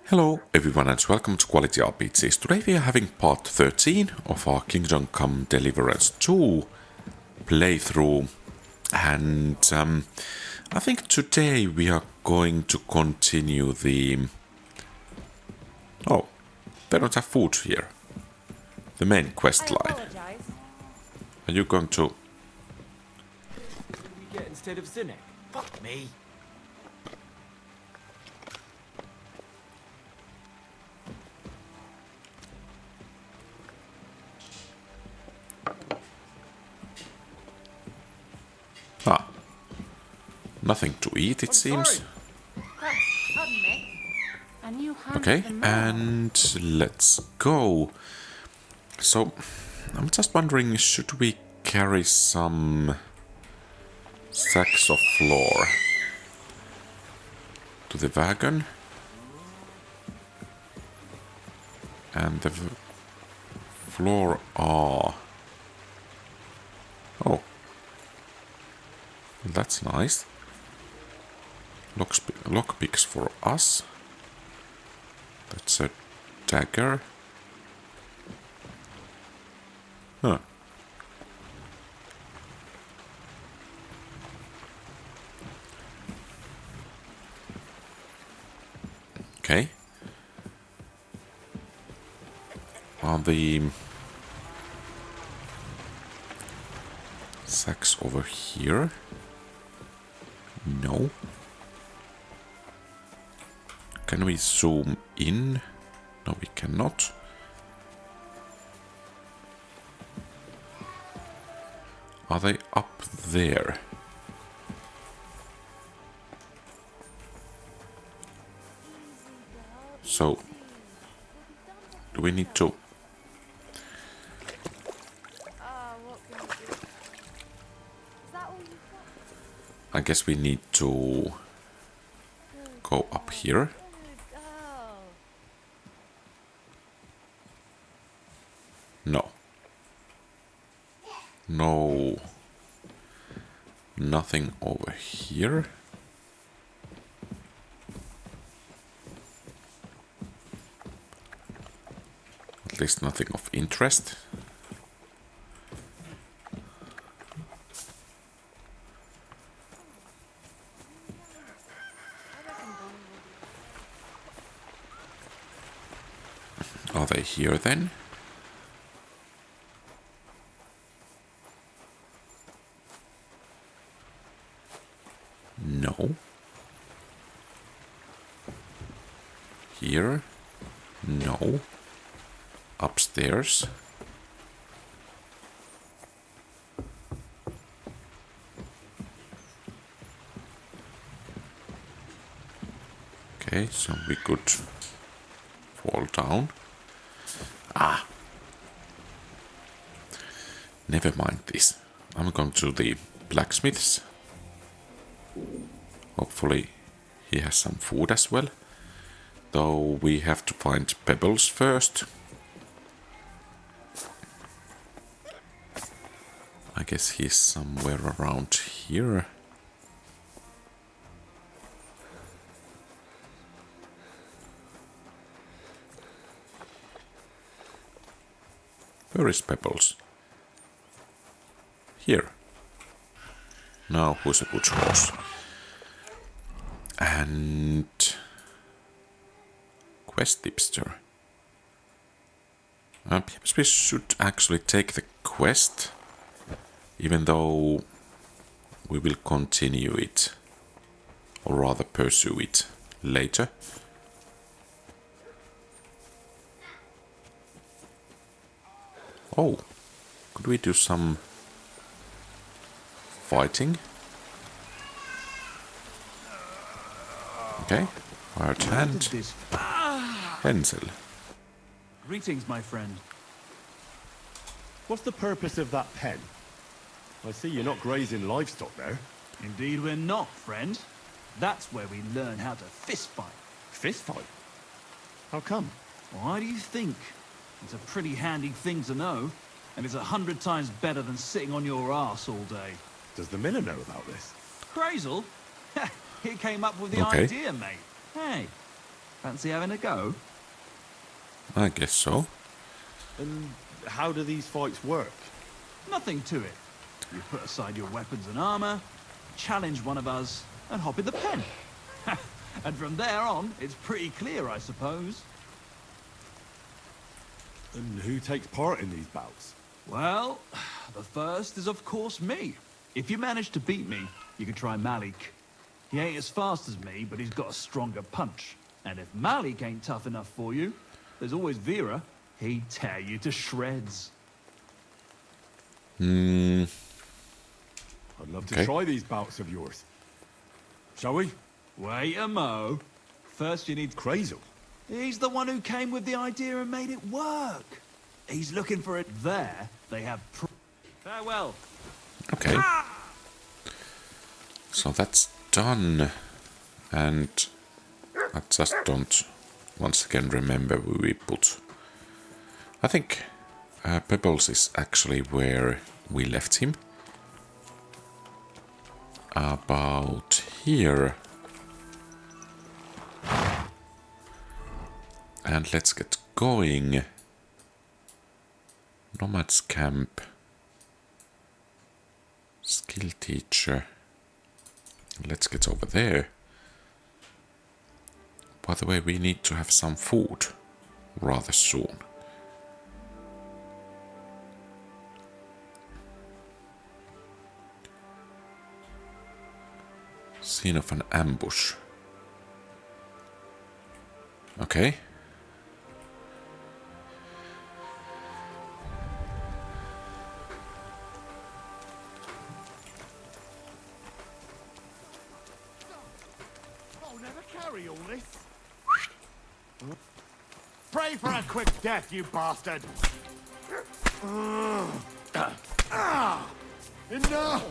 Hello everyone and welcome to Quality RPGs. Today we are having part 13 of our Kingdom Come Deliverance II playthrough, and I think today we are going to continue the... Oh, they don't have food here. The main quest line. Are you going to... What did we get instead of Zinnek? Fuck me. Ah, nothing to eat it seems. Pardon me. A new hand Okay, of the moon. and let's go. So, I'm just wondering, should we carry some sacks of flour to the wagon? And the floor are... Oh. That's nice. Lockpicks for us. That's a dagger. Huh. Okay. Are the sacks over here? No. Can we zoom in? No, we cannot. Are they up there? So, do we need to... I guess we need to go up here. No. No. Nothing over here. At least nothing of interest. Are they here then? No. Here? No. Upstairs? Okay, so we could fall down. Ah! Never mind this. I'm going to the blacksmith's. Hopefully he has some food as well. Though we have to find pebbles first. I guess he's somewhere around here. Where is Pebbles? Here. Now who's a good horse? And... Quest tipster. Perhaps we should actually take the quest, even though we will continue it, or rather pursue it later. Oh, could we do some fighting? Okay, right hand, Hänsel. Greetings, my friend. What's the purpose of that pen? I see you're not grazing livestock there. Indeed we're not, friend. That's where we learn how to fist fight. Fist fight? How come? Why do you think? It's a pretty handy thing to know, and it's 100 times better than sitting on your ass all day. Does the miller know about this? Crazel? He came up with the Okay. idea, mate. Hey, Fancy having a go? I guess so. And how do these fights work? Nothing to it. You put aside your weapons and armor, challenge one of us, and hop in the pen. And from there on, it's pretty clear, I suppose. And who takes part in these bouts? Well, the first is of course me. If you manage to beat me, you can try Malik. He ain't as fast as me, but he's got a stronger punch. And if Malik ain't tough enough for you, there's always Vera. He'd tear you to shreds. I'd love to Okay. try these bouts of yours. Shall we? Wait a mo. First you need... Crazy. He's the one who came with the idea and made it work. He's looking for it there. They have... Farewell. Okay. So that's done. And I just don't once again remember where we put... I think Pebbles is actually where we left him. About here. And let's get going. Nomad's camp. Skill teacher. Let's get over there. By the way, we need to have some food rather soon. Scene of an ambush. Okay. I'll never carry all this. Pray for a quick death, you bastard! Enough!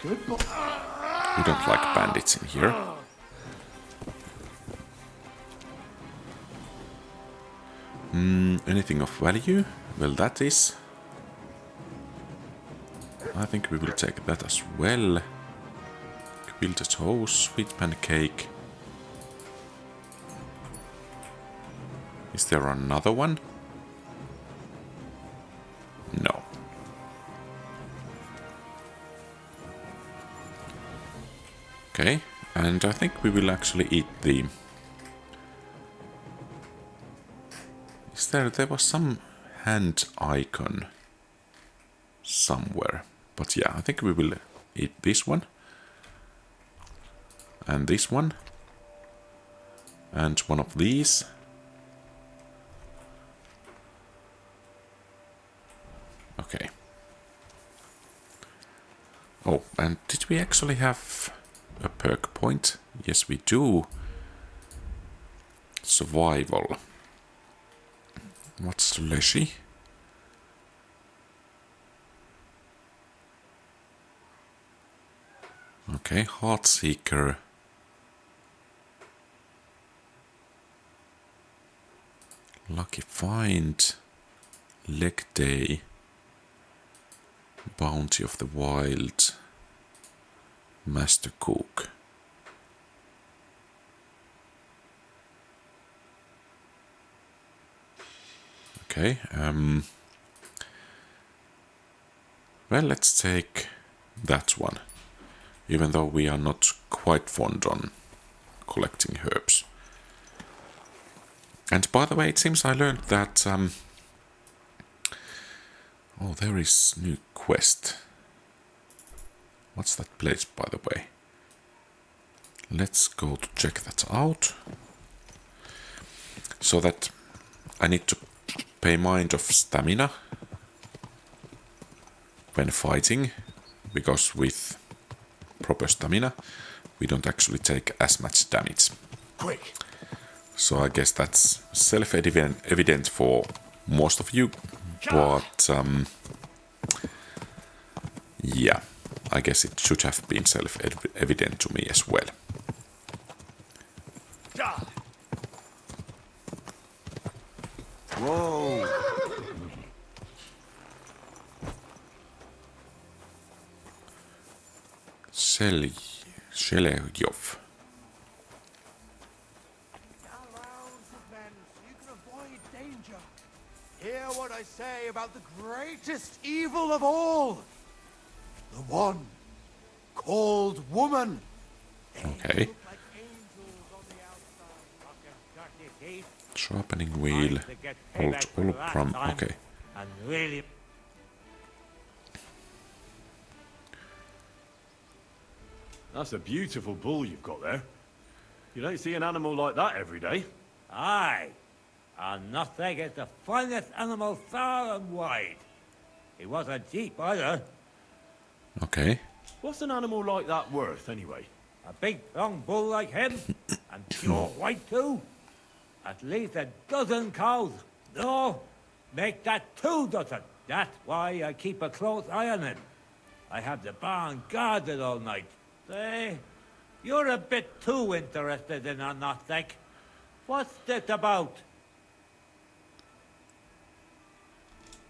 Goodbye. We don't like bandits in here. Anything of value? Well, that is. I think we will take that as well. Quilted hose, sweet pancake. Is there another one? No. Okay, and I think we will actually eat the... There was some hand icon somewhere. But yeah, I think we will eat this one. And this one. And one of these. Okay. Oh, and did we actually have a perk point? Yes, we do. Survival. What's Leshy? Okay, Heartseeker. Lucky Find. Leg Day. Bounty of the Wild. Master Cook. Okay, well, let's take that one, even though we are not quite fond on collecting herbs. And by the way, it seems I learned that, oh, there is new quest. What's that place, by the way? Let's go to check that out. So that I need to pay mind of stamina when fighting, because with proper stamina we don't actually take as much damage. Quick! So I guess that's self-evident for most of you, but yeah, I guess it should have been self-evident to me as well. Whoa! Shelegjov. Hear what I say about the greatest evil of all. The one called woman. Okay. Sharpening wheel. Hold fulcrum. Okay. And really... That's a beautiful bull you've got there. You don't see an animal like that every day. Aye. And nothing is the finest animal far and wide. He wasn't cheap either. Okay. What's an animal like that worth, anyway? A big, strong bull like him, and pure white too. At least a dozen cows. No, make that 2 dozen. That's why I keep a close eye on him. I have the barn guarded all night. Say, you're a bit too interested in a nothing. What's this about?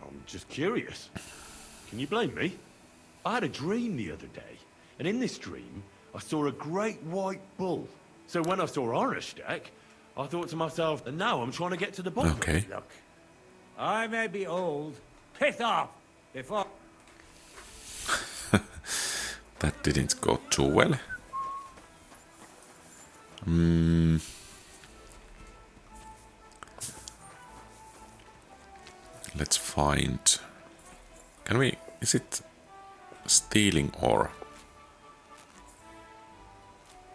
I'm just curious. Can you blame me? I had a dream the other day, and in this dream, I saw a great white bull. So when I saw Arnesteck, I thought to myself, and now I'm trying to get to the bottom. Okay. Look, I may be old. Piss off before... That didn't go too well. Let's find... Can we... Is it stealing or...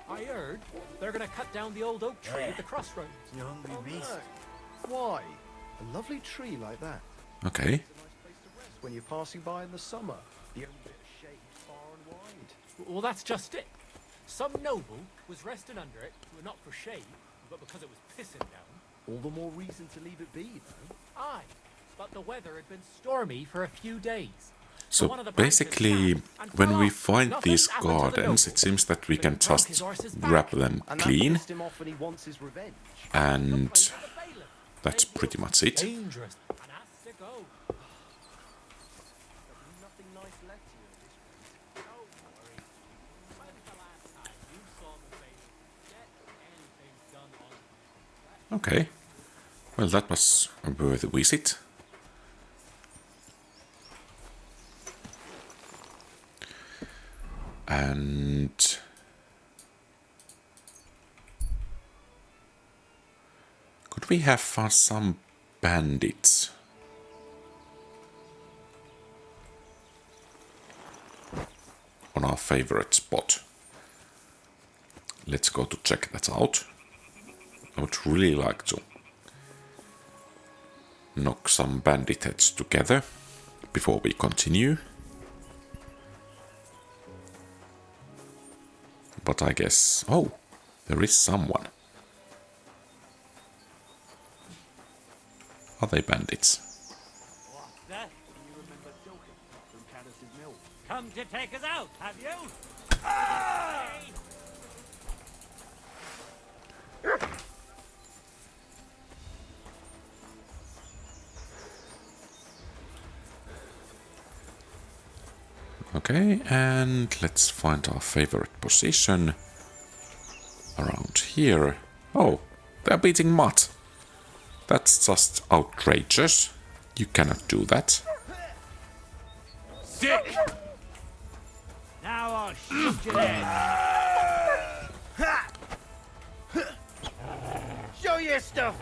I heard they're gonna cut down the old oak tree at the crossroads. You hungry beast. Why? A lovely tree like that. Okay. It's a nice place to rest when you're passing by in the summer. The only bit of shade far and wide. Well, that's just it. Some noble was resting under it, not for shade, but because it was pissing down. All the more reason to leave it be, though. Aye, but the weather had been stormy for a few days. So one of the branches basically, snapped and when fell we off. find Nothing these happened to the gardens, noble, it seems that we but can he broke just his horse's grab back. them And that clean, pissed him off when he wants his revenge. and Place of the bailiff. that's pretty much it. Dangerous and has to go. There'll be nothing nice left here at this rate. Don't worry. When's the last time you saw the bailiff get anything done on him? Okay. Well, that was a worthy visit. And could we have found some bandits? On our favorite spot. Let's go to check that out. I would really like to knock some bandit heads together before we continue. But I guess... Oh, there is someone. Are they bandits? What's that? You remember Silken from Caddis's Mill? Come to take us out, have you? Okay, and let's find our favorite position around here. Oh, they're beating Mutt. That's just outrageous. You cannot do that. Sick! Now I'll shoot you then. Show your stuff!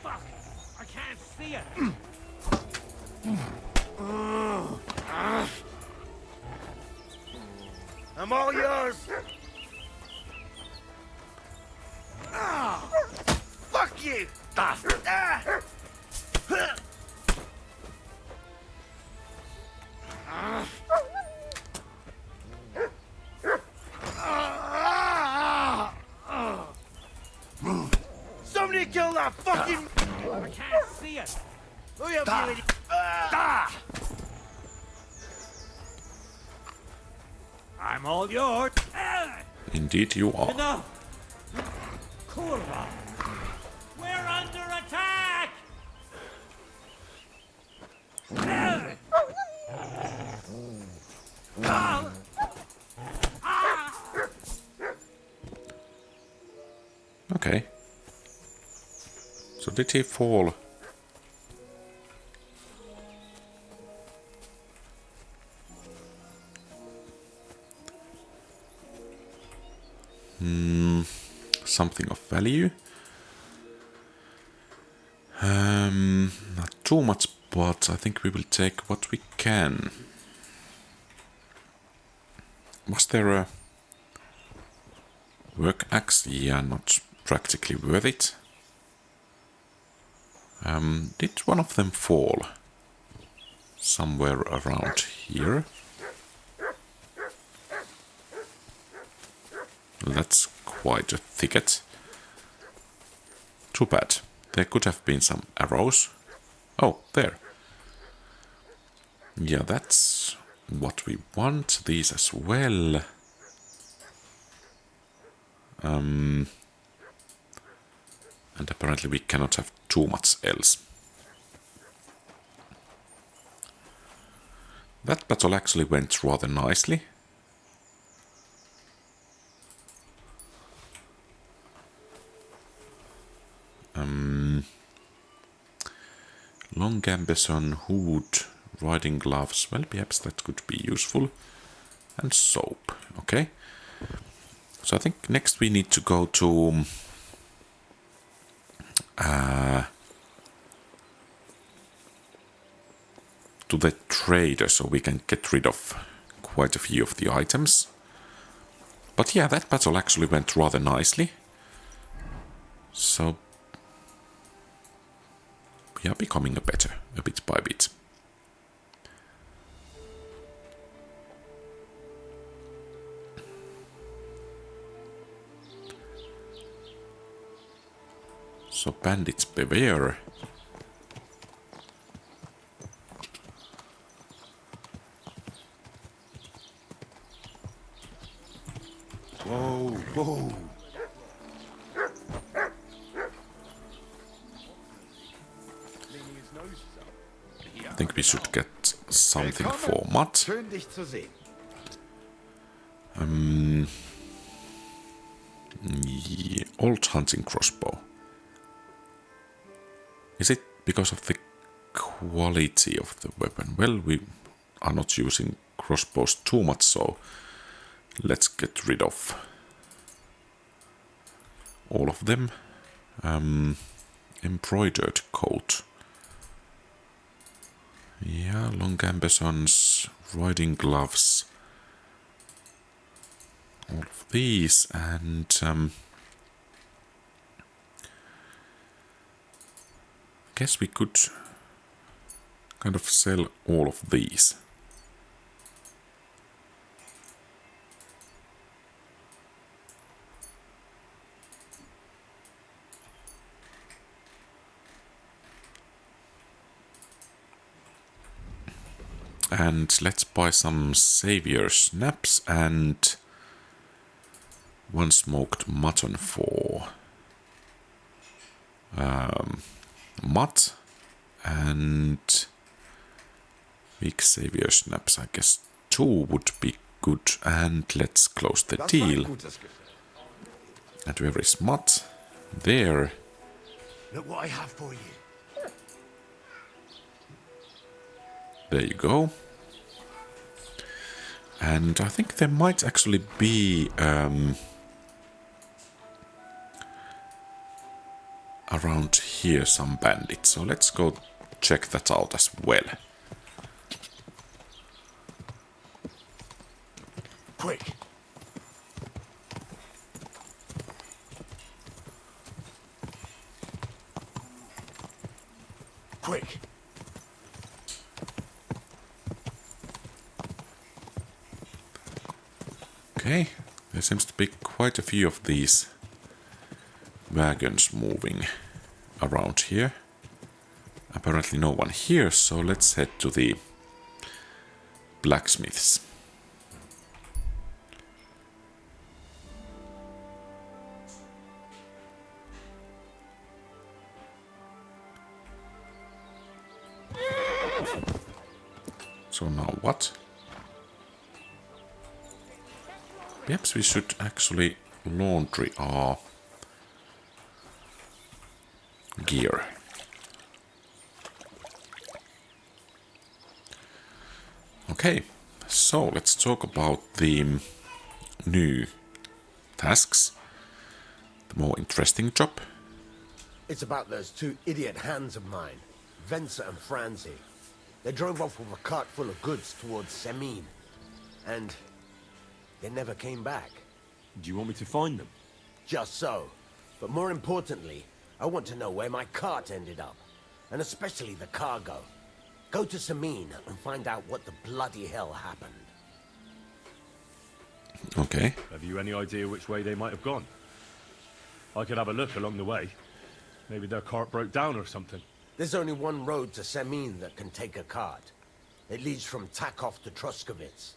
Fuck! I can't see it. I'm all yours! Fuck you! Somebody kill that fucking... I can't see it. Hurry up, you idiot! I'm all yours. Indeed you are. Enough. Kurva. We're under attack. Okay. So did he fall Something of value. Not too much, but I think we will take what we can. Was there a work axe? Yeah, not practically worth it. Did one of them fall somewhere around here? That's quite a thicket. Too bad. There could have been some arrows. Oh, there. Yeah, that's what we want. These as well. And apparently we cannot have too much else. That battle actually went rather nicely. Long gambeson, hood, riding gloves. Well, perhaps that could be useful. And soap. Okay. So I think next we need to go to the trader so we can get rid of quite a few of the items. But yeah, that battle actually went rather nicely. So we are becoming better, a bit by bit. So bandits beware. Whoa, whoa. I think we should get something for mud. Schön dich zu sehen. Yeah, old hunting crossbow. Is it because of the quality of the weapon? Well, we are not using crossbows too much, so let's get rid of all of them. Embroidered coat. Yeah, long gambesons, riding gloves. All of these, and guess we could kind of sell all of these. And let's buy some savior snaps and one smoked mutton for mud and weak savior snaps. I guess 2 would be good. And let's close the deal. And where is mud? There. Look what I have for you. There you go. And I think there might actually be around here some bandits. So let's go check that out as well. Quick. Quick. Okay, there seems to be quite a few of these wagons moving around here. Apparently no one here, so let's head to the blacksmiths. So now what? Perhaps we should actually laundry our gear. Okay, so let's talk about the new tasks, the more interesting job. It's about those two idiot hands of mine, Venser and Franzi. They drove off with a cart full of goods towards Semin, and they never came back. Do you want me to find them? Just so. But more importantly, I want to know where my cart ended up, and especially the cargo. Go to Semin and find out what the bloody hell happened. Okay. Have you any idea which way they might have gone? I could have a look along the way. Maybe their cart broke down or something. There's only one road to Semin that can take a cart. It leads from Takov to Troskovitz,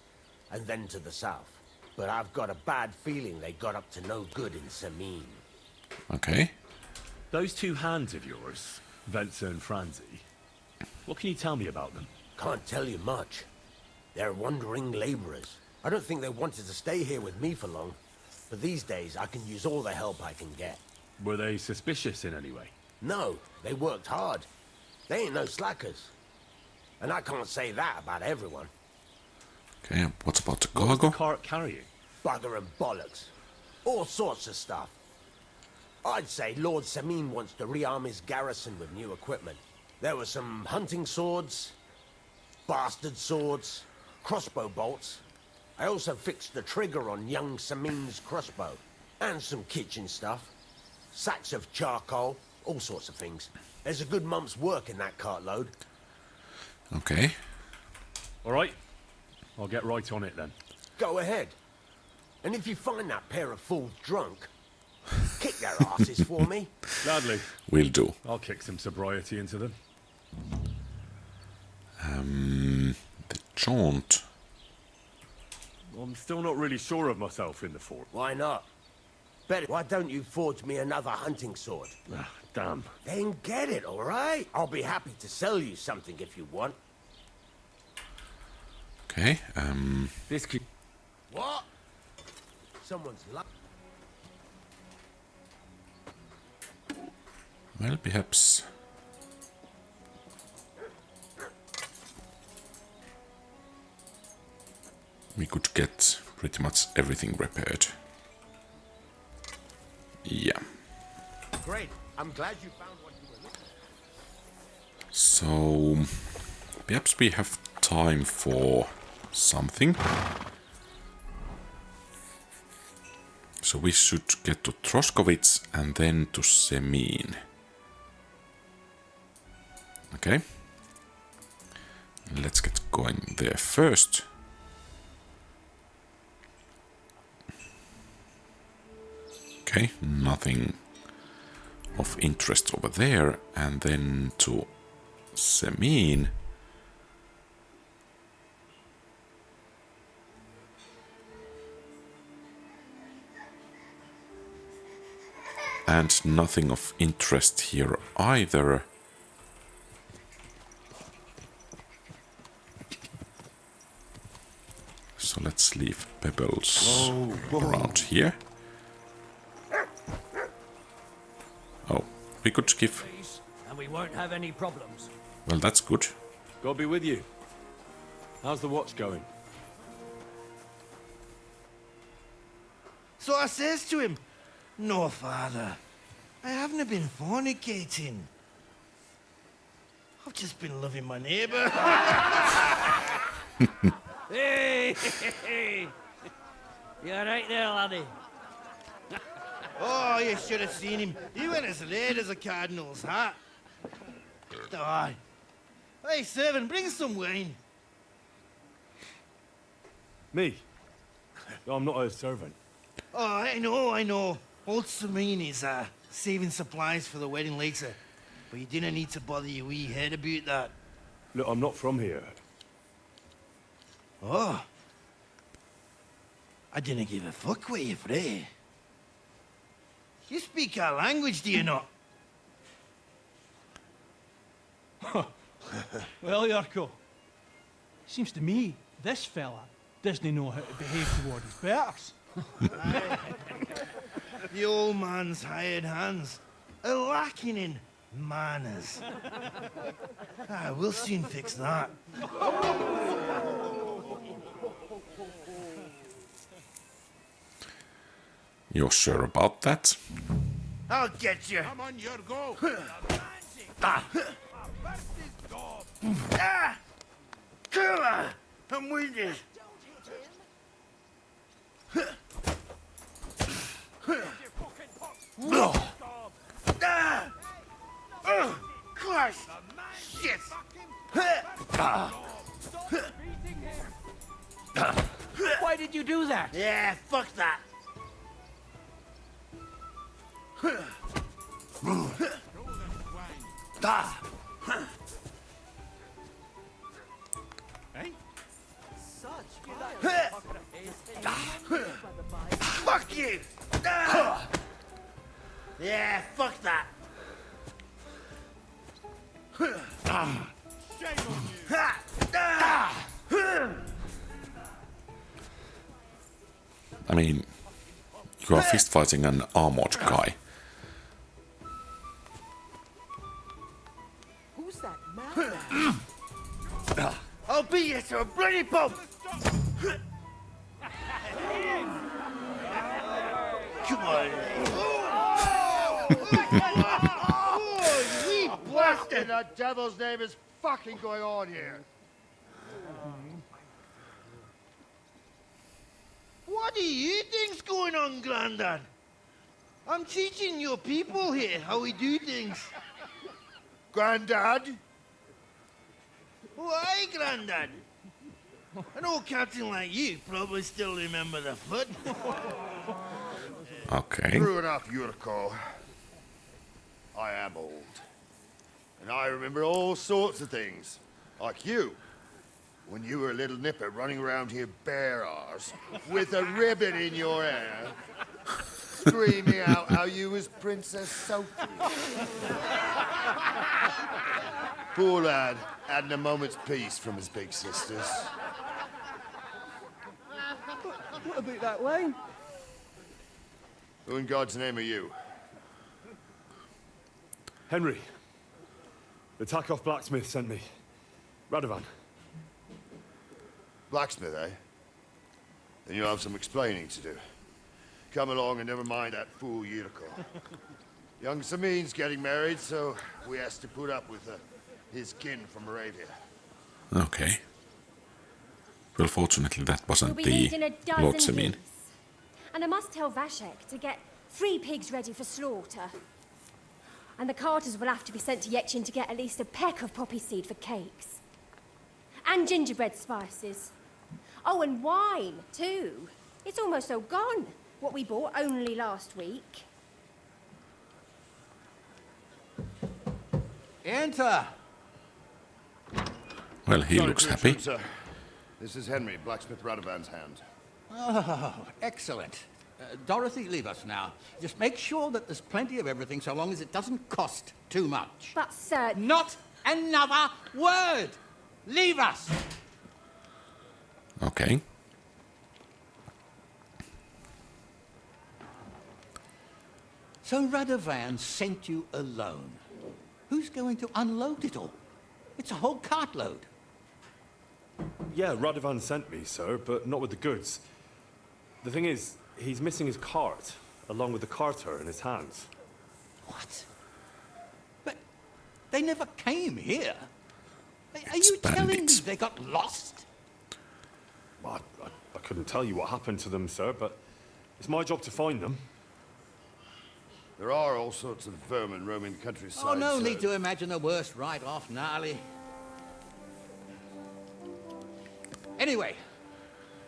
and then to the south. But I've got a bad feeling they got up to no good in Semin. Okay. Those two hands of yours, Venser and Franzi, what can you tell me about them? Can't tell you much. They're wandering laborers. I don't think they wanted to stay here with me for long. But these days, I can use all the help I can get. Were they suspicious in any way? No, they worked hard. They ain't no slackers. And I can't say that about everyone. Okay, what about the What was cargo? the cart carrying? Bugger and bollocks. All sorts of stuff. I'd say Lord Semin wants to rearm his garrison with new equipment. There were some hunting swords, bastard swords, crossbow bolts. I also fixed the trigger on young Semin's crossbow. And some kitchen stuff. Sacks of charcoal, all sorts of things. There's a good month's work in that cartload. Okay. All right. I'll get right on it then. Go ahead. And if you find that pair of fools drunk, kick their asses for me. Gladly. Will do. I'll kick some sobriety into them. The jaunt. I'm still not really sure of myself in the fort. Why not? Better, why don't you forge me another hunting sword? Ah, damn. Then get it, all right? I'll be happy to sell you something if you want. Okay, This could... What? Someone's luck. well, perhaps... we could get pretty much everything repaired. Yeah. Great. I'm glad you found what you were looking for. So... perhaps we have time for something. So we should get to Troskovitz and then to Semin. Okay. Let's get going there first. Okay, nothing of interest over there. And then to Semin. And nothing of interest here either. So let's leave pebbles around here. Oh, we could give... And we won't have any problems. well, that's good. God be with you. How's the watch going? So I says to him, "No, father, I haven't been fornicating. I've just been loving my neighbour." Hey! You're right there, laddie. Oh, you should have seen him. He went as red as a cardinal's hat. Aye. Hey, servant, bring some wine. Me? I'm not a servant. Oh, I know. Old Semin is saving supplies for the wedding later. But you didn't need to bother your wee head about that. Look, I'm not from here. Oh. I didn't give a fuck what you pray. You speak our language, do you not? Well, Yarko, seems to me this fella doesn't know how to behave toward his betters. The old man's hired hands are lacking in manners. We'll soon fix that. You're sure about that? I'll get you. Come on, your go. Come on. I'm with you. Christ! Shit! Why did you do that? Yeah, fuck that. Fuck you! Yeah, fuck that. I mean, you are fist fighting an armored guy. Who's that man? I'll beat you to a bloody pulp! Come on. We blasted! The devil's name is fucking going on here. What do you think's going on, Grandad? I'm teaching your people here how we do things. Granddad? Why, Grandad? An old captain like you probably still remember the foot. Okay. True enough, Yuriko. I am old. And I remember all sorts of things. Like you. When you were a little nipper running around here bare arse, with a ribbon in your hair, screaming out how you was Princess Sophie. Poor lad, hadn't a moment's peace from his big sisters. What about that way? Who in God's name are you? Henry. The Takoff blacksmith sent me. Radovan. Blacksmith, eh? Then you'll have some explaining to do. Come along and never mind that fool Yuriko. Young Samin's getting married, so we has to put up with his kin from Moravia. Okay. Well, fortunately that wasn't We'll be the needing a dozen Lord Samin. pigs. And I must tell Vashek to get 3 pigs ready for slaughter. And the carters will have to be sent to Yechin to get at least a peck of poppy seed for cakes. And gingerbread spices. Oh, and wine, too. It's almost all gone. What we bought only last week. Enter! Well, he looks happy. Sir. This is Henry, Blacksmith Radovan's hand. Oh, excellent. Dorothy, leave us now. Just make sure that there's plenty of everything so long as it doesn't cost too much. But, sir... Not another word! Leave us! Okay. So Radovan sent you alone. Who's going to unload it all? It's a whole cartload. Yeah, Radovan sent me, sir, but not with the goods. The thing is, he's missing his cart, along with the carter in his hands. What? But they never came here. Are you telling me they got lost? Well, I couldn't tell you what happened to them, sir, but it's my job to find them. There are all sorts of vermin roaming the countryside. Oh, no need to imagine the worst right off, gnarly. Anyway,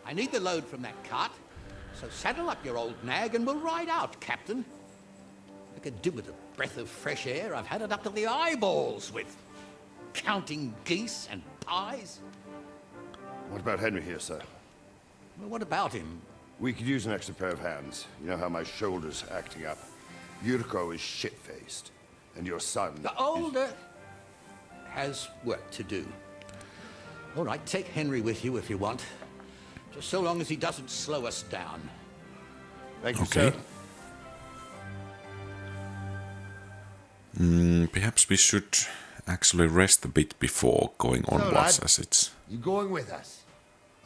I need the load from that cart, so saddle up your old nag and we'll ride out, Captain. I could do with a breath of fresh air. I've had it up to the eyeballs with counting geese and pies. What about Henry here, sir? Well, what about him? We could use an extra pair of hands. You know how my shoulder's acting up. Yuriko is shit-faced, and your son... The older has work to do. All right, take Henry with you if you want. Just so long as he doesn't slow us down. Thank you, sir. Perhaps we should actually rest a bit before going onwards, as it's... You going with us?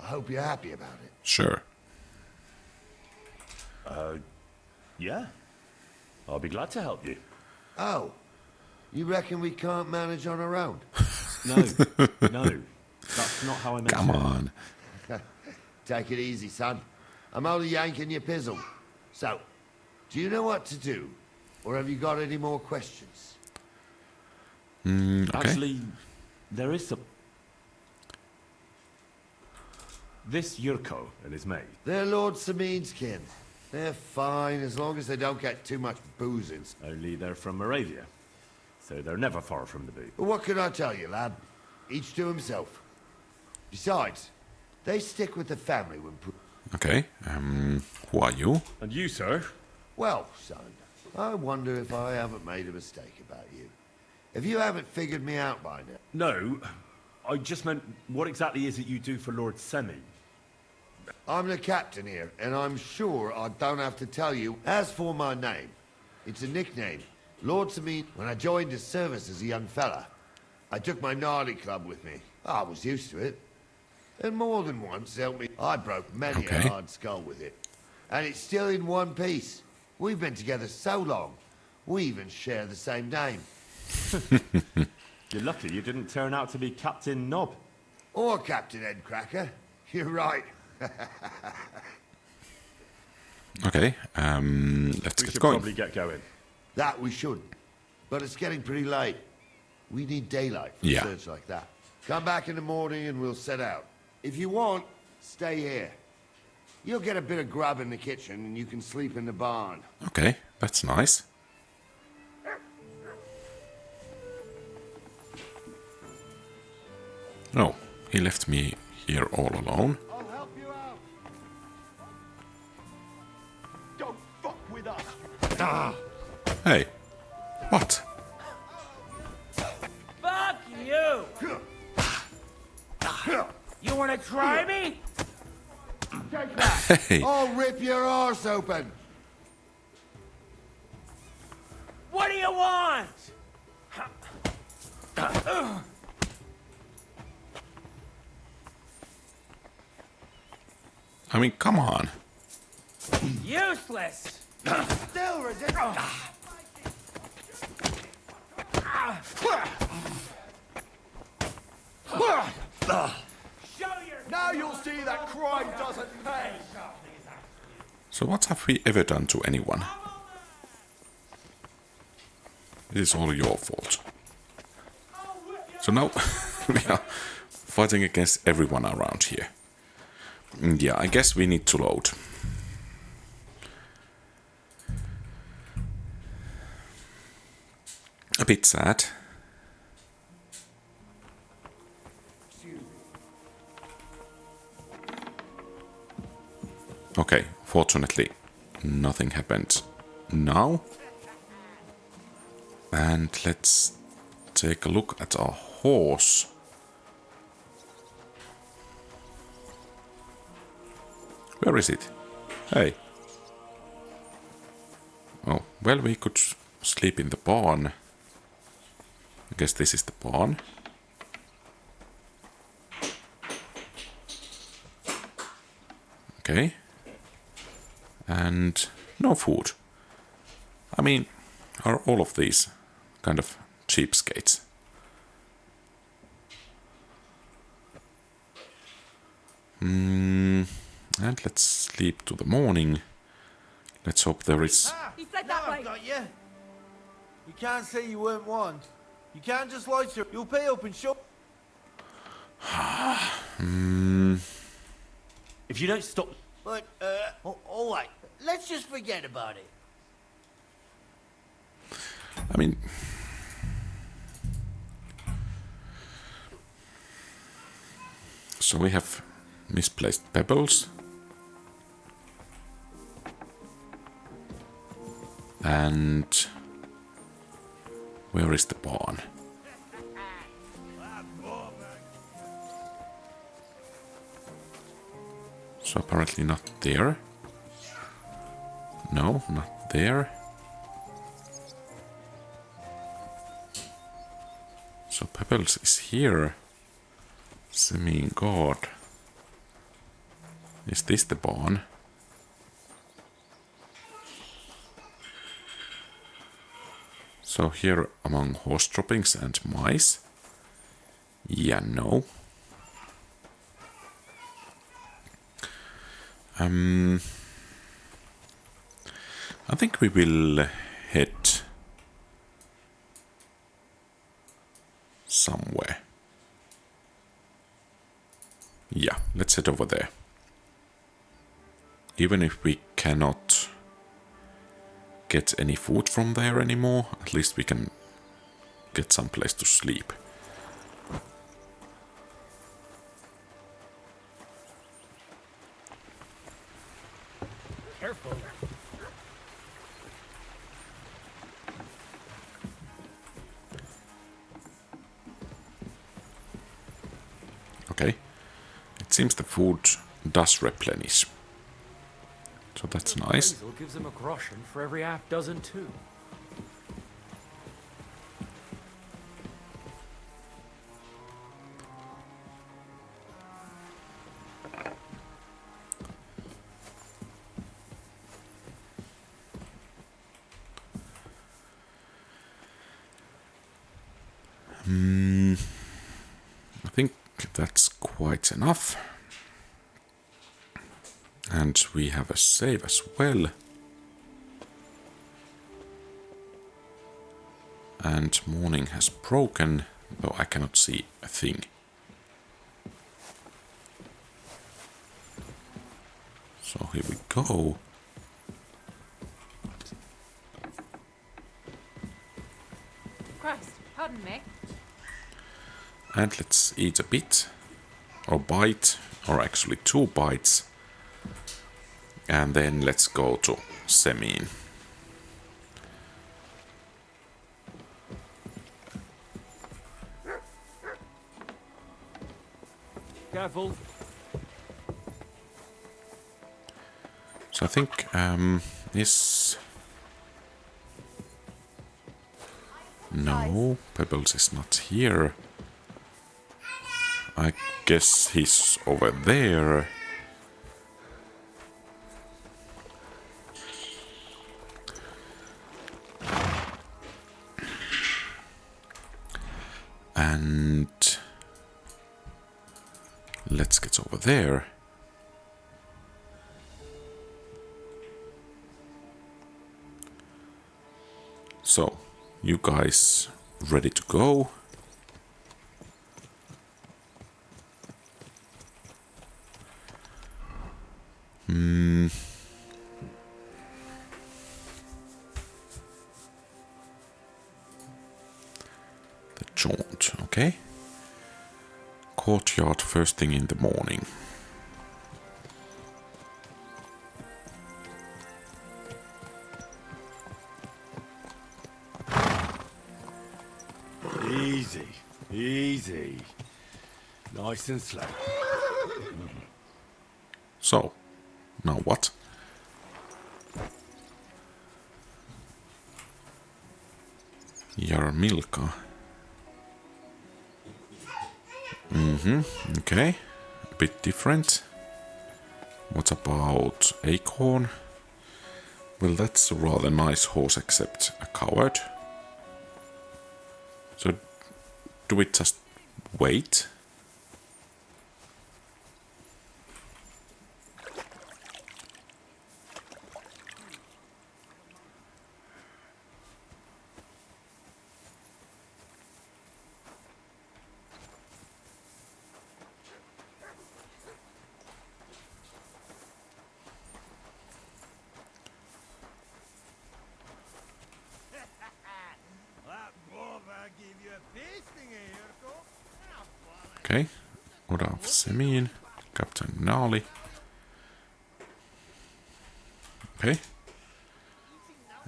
I hope you're happy about it. Sure. Yeah. I'll be glad to help you. Oh, you reckon we can't manage on our own? No, no. That's not how I meant Come it. on. Take it easy, son. I'm only yanking your pizzle. So, do you know what to do? Or have you got any more questions? Okay. Actually, there is some... This Yurko and his mate. They're Lord Samin's kin. They're fine as long as they don't get too much boozing. Only they're from Moravia, so they're never far from the boot. But what can I tell you, lad? Each to himself. Besides, they stick with the family when... Okay. Who are you? And you, sir? Well, son, I wonder if I haven't made a mistake about you. If you haven't figured me out by now. No, I just meant, what exactly is it you do for Lord Semi? I'm the captain here, and I'm sure I don't have to tell you. As for my name, it's a nickname. Lord Samin, when I joined his service as a young fella, I took my gnarly club with me. I was used to it. And more than once helped me. I broke many a hard skull with it. And it's still in one piece. We've been together so long, we even share the same name. You're lucky you didn't turn out to be Captain Knob. Or Captain Headcracker. You're right. Okay, let's We get should going. probably get going. That we should. But it's getting pretty late. We need daylight for Yeah. a search like that. Come back in the morning and we'll set out. If you want, stay here. You'll get a bit of grub in the kitchen and you can sleep in the barn. Okay, that's nice. Oh, he left me here all alone. I'll help you out. Don't fuck with us. Ah. Hey, what? Fuck you! You wanna try me? Take that! Hey. I'll rip your arse open! What do you want? I mean, come on. Useless! Still resist! Now you'll see that crime doesn't pay. So what have we ever done to anyone? It is all your fault. So now we are fighting against everyone around here. Yeah, I guess we need to load. A bit sad. Okay, fortunately, nothing happened now. And let's take a look at our horse. Where is it? Hey. Oh, well, we could sleep in the barn. I guess this is the barn. Okay. And no food. I mean, are all of these kind of cheapskates? And let's sleep to the morning. Let's hope there is... He fled that way. I've got you. You can't say you weren't warned. You can't just lie to her. You'll pay up and show. If you don't stop... But, all right. Let's just forget about it. I mean... So we have misplaced pebbles. And... where is the barn? So apparently not there. No, not there. So Pebbles is here. Mean God. Is this the barn? So here among horse droppings and mice. Yeah, no. I think we will head somewhere. Yeah, let's head over there. Even if we cannot get any food from there anymore, at least we can get some place to sleep. Careful. Okay. It seems the food does replenish. So that's nice. Basil gives him a groschen for every half dozen too. I think that's quite enough. And we have a save as well. And morning has broken, though I cannot see a thing. So here we go. Christ, pardon me. And let's eat a bit, or bite, or actually 2 bites. And then let's go to Semin. Careful. So I think is no, Pebbles is not here. I guess he's over there. And let's get over there. So, you guys ready to go? The jaunt, okay. Courtyard first thing in the morning. Easy, easy. Nice and slow. So, now what? Milka. Okay. A bit different. What about Acorn? Well, that's a rather nice horse, except a coward. So, do we just wait? Okay, Order of Semin, Captain Gnarly. Okay.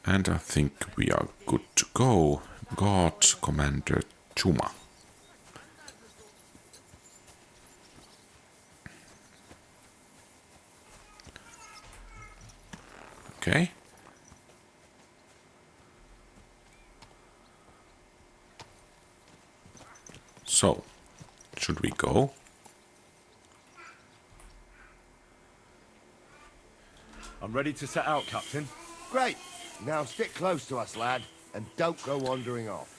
And I think we are good to go. Guard Commander Chuma. Okay. So, should we go? I'm ready to set out, Captain. Great. Now stick close to us, lad. and don't go wandering off.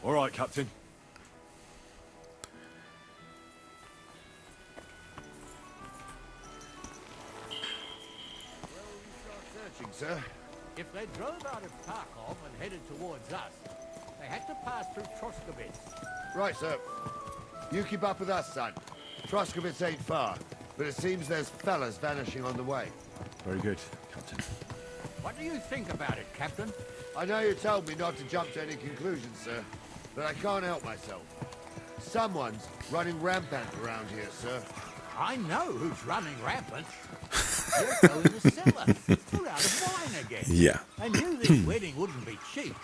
All right, Captain. Searching, sir. If they drove out of Kharkov and headed towards us, they had to pass through Troskovitz. Right, sir. You keep up with us, son. Troskovitz ain't far, but it seems there's fellas vanishing on the way. Very good, Captain. What do you think about it, Captain? I know you told me not to jump to any conclusions, sir, but I can't help myself. Someone's running rampant around here, sir. I know who's running rampant. You're going to the cellar. We're out of wine again. Yeah. I knew this wedding wouldn't be cheap,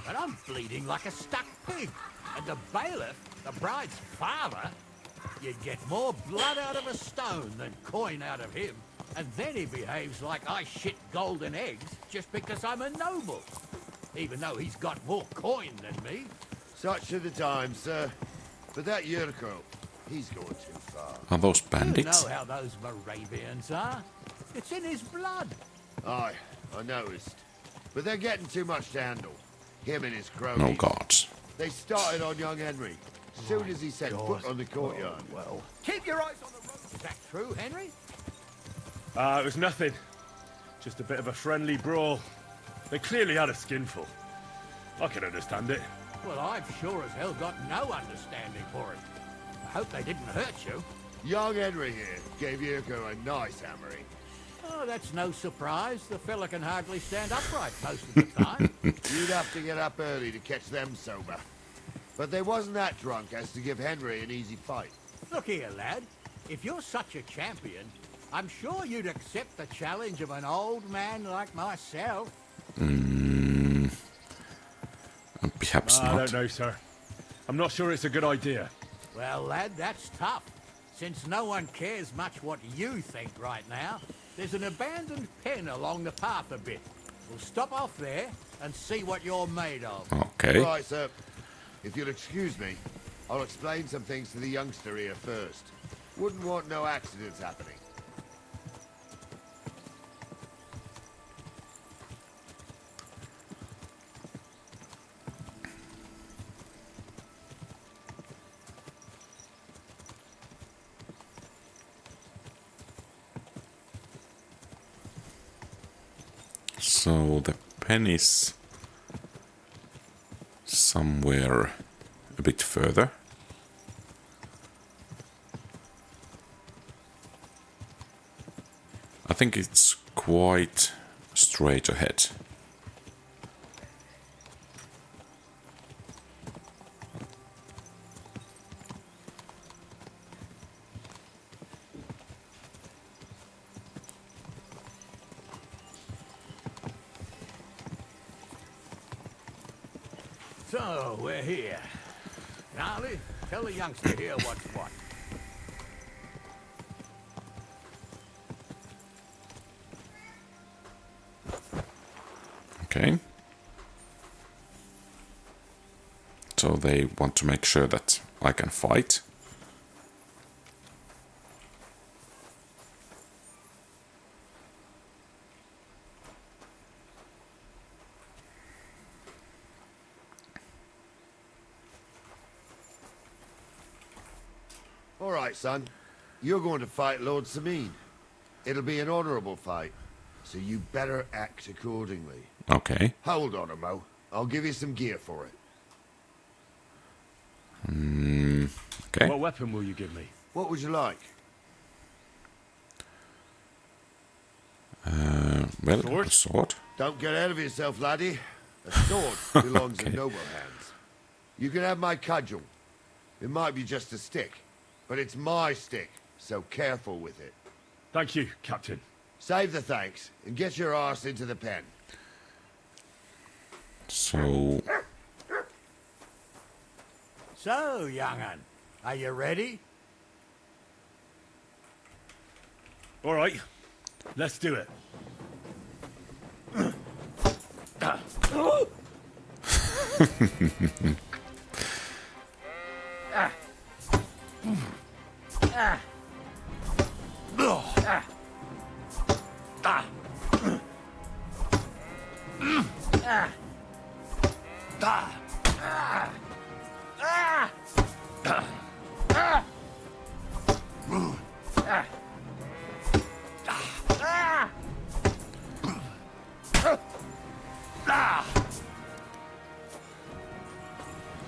but I'm bleeding like a stuck pig. And the bailiff, the bride's father, you'd get more blood out of a stone than coin out of him. And then he behaves like I shit golden eggs just because I'm a noble. Even though he's got more coin than me. Such are the times, sir. But that Yurko, he's going too far. Are those bandits? You know how those Moravians are. It's in his blood. Aye, I noticed. But they're getting too much to handle. Him and his cronies. Oh gods. They started on young Henry. As soon as he set foot on the courtyard. Well, keep your eyes on the road. Is that true, Henry? It was nothing. Just a bit of a friendly brawl. They clearly had a skinful. I can understand it. Well, I've sure as hell got no understanding for it. I hope they didn't hurt you. Young Henry here gave Yurko a nice hammering. Oh, that's no surprise. The fella can hardly stand upright most of the time. You'd have to get up early to catch them sober. But they wasn't that drunk as to give Henry an easy fight. Look here, lad. If you're such a champion, I'm sure you'd accept the challenge of an old man like myself. Perhaps not. I don't know, sir. I'm not sure it's a good idea. Well, lad, that's tough. Since no one cares much what you think right now, there's an abandoned pen along the path a bit. We'll stop off there and see what you're made of. Okay. Right, sir. If you'll excuse me, I'll explain some things to the youngster here first. Wouldn't want no accidents happening. So the pen is somewhere a bit further. I think it's quite straight ahead. So, we're here. Gnarly, tell the youngster here what's what. Okay. So they want to make sure that I can fight. All right, son. You're going to fight Lord Sameen. It'll be an honorable fight, so you better act accordingly. Okay. Hold on, Mo. I'll give you some gear for it. Okay. What weapon will you give me? What would you like? Well, a sword. Don't get ahead of yourself, laddie. A sword belongs in noble hands. You can have my cudgel. It might be just a stick, but it's my stick, so careful with it. Thank you, Captain. Save the thanks, and get your arse into the pen. So... So, young'un, are you ready? All right, let's do it.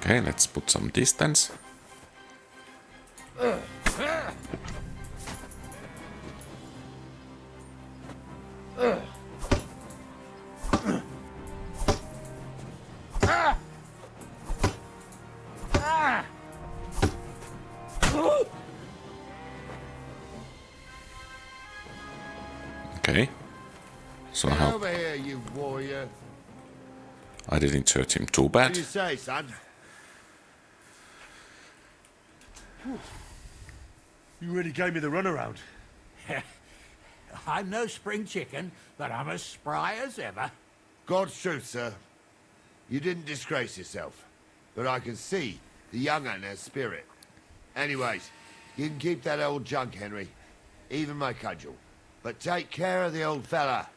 Okay, let's put some distance. Okay. So Get how over here, you warrior. I didn't hurt him too What bad. do you say, son? You really gave me the runaround. I'm no spring chicken, but I'm as spry as ever. God's truth, sir. You didn't disgrace yourself, but I can see the young un has spirit. Anyways, you can keep that old junk, Henry. Even my cudgel. But take care of the old fella.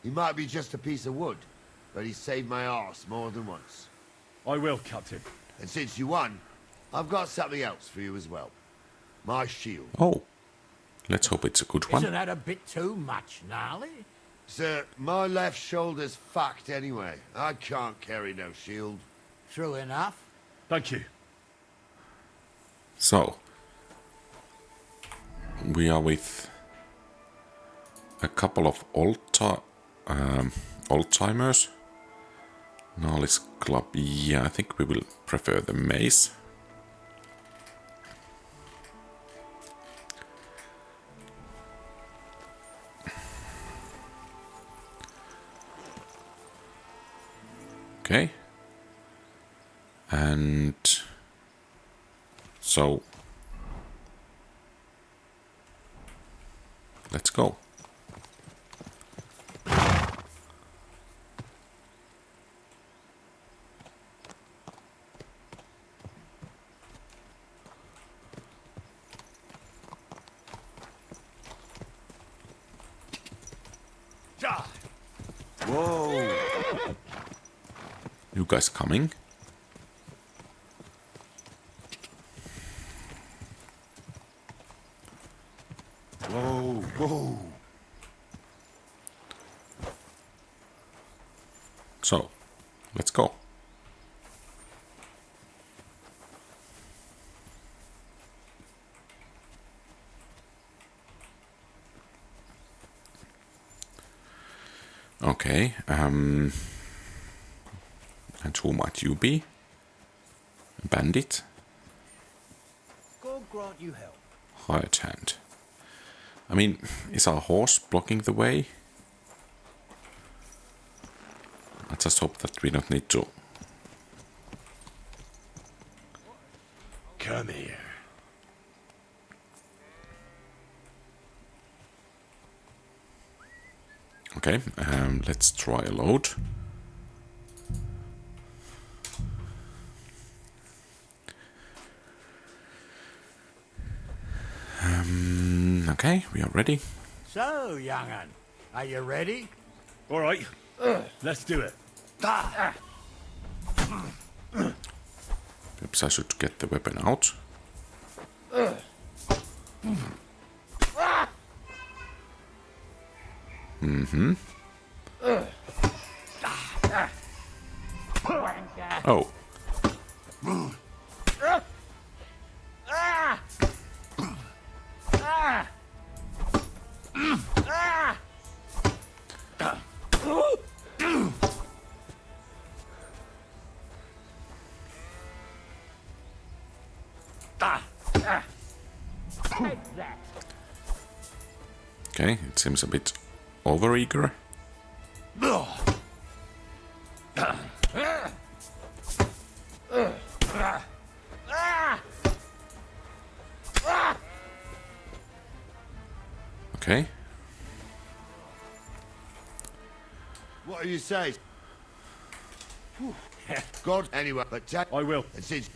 He might be just a piece of wood, but he saved my arse more than once. I will, Captain. And since you won, I've got something else for you as well. My shield. Oh, let's hope it's a good one. Isn't that a bit too much, Gnarly? Sir, my left shoulder's fucked anyway. I can't carry no shield. True enough. Thank you. So, we are with a couple of old-timers. Gnarly's club, yeah, I think we will prefer the mace. Okay. And so let's go. Whoa! You guys coming? Whoa, whoa. So, let's go. Okay, and who might you be? A bandit? God grant you help. Hired hand. I mean, is our horse blocking the way? I just hope that we don't need to. Come here. Okay, let's try a load. Okay, we are ready. So, young'un, are you ready? All right, let's do it. Perhaps I should get the weapon out. Mm-hmm. Oh. Okay, it seems a bit overeager. Okay. What do you say? God, anyway, but I will. And since,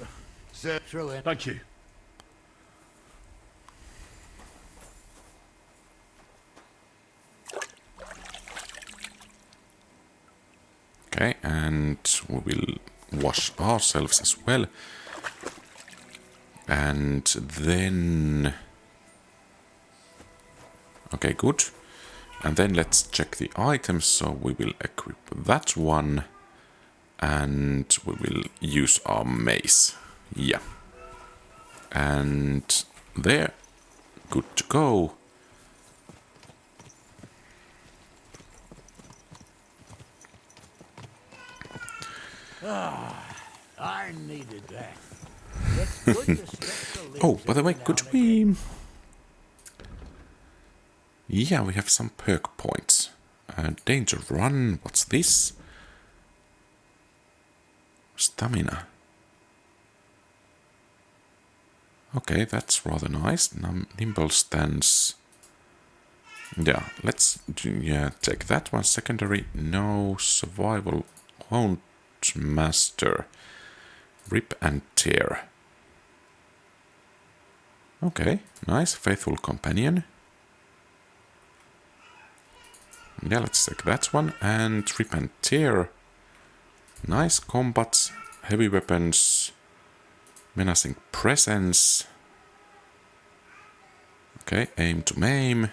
sir, True in. Thank you. Okay, and we will wash ourselves as well. And then... Okay, good. And then let's check the items. So we will equip that one. And we will use our mace. Yeah. And there. Good to go. I needed that. It's good to stretch the legs. Oh, by the way, could we... Yeah, we have some perk points. Danger Run, what's this? Stamina. Okay, that's rather nice. Nimble Stance. Yeah, let's take that one. Secondary, no. Survival, Hound Master. Rip and Tear. Okay, nice. Faithful Companion. Yeah, let's take that one. And Rip and Tear. Nice. Combat, heavy weapons, menacing presence. Okay, aim to maim.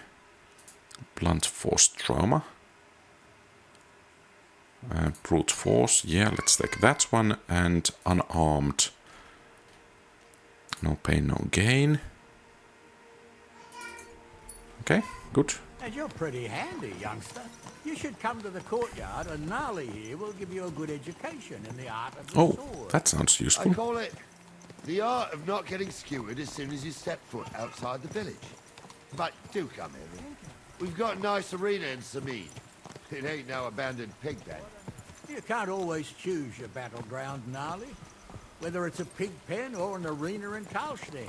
Blunt force trauma. Brute force, yeah, let's take that one. And unarmed. No pain, no gain. Okay, good. And you're pretty handy, youngster. You should come to the courtyard, and Gnarly here will give you a good education in the art of the sword. That sounds useful. I call it the art of not getting skewered as soon as you step foot outside the village. But do come, Henry. We've got a nice arena in Sameen. It ain't no abandoned pig pen. You can't always choose your battleground, Gnarly. Whether it's a pig pen or an arena in Karlstein,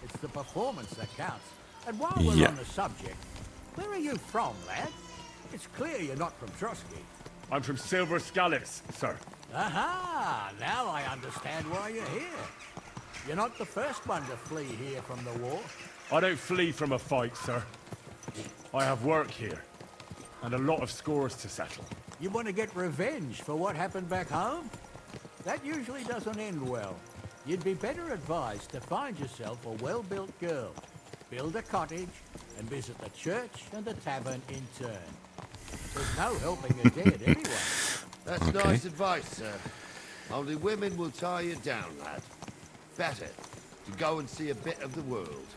it's the performance that counts. And while we're on the subject, where are you from, lad? It's clear you're not from Trotsky. I'm from Silver Scallops, sir. Aha! Now I understand why you're here. You're not the first one to flee here from the war. I don't flee from a fight, sir. I have work here, and a lot of scores to settle. You want to get revenge for what happened back home? That usually doesn't end well. You'd be better advised to find yourself a well-built girl, build a cottage, and visit the church and the tavern in turn. There's no helping the dead anyway. That's nice advice, sir. Only women will tie you down, lad. Better to go and see a bit of the world.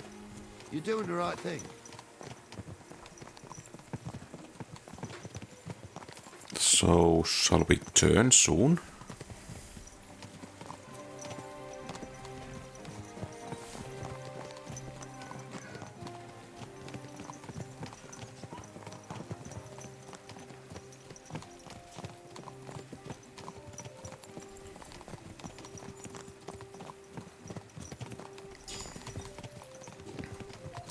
You're doing the right thing. So, shall we turn soon?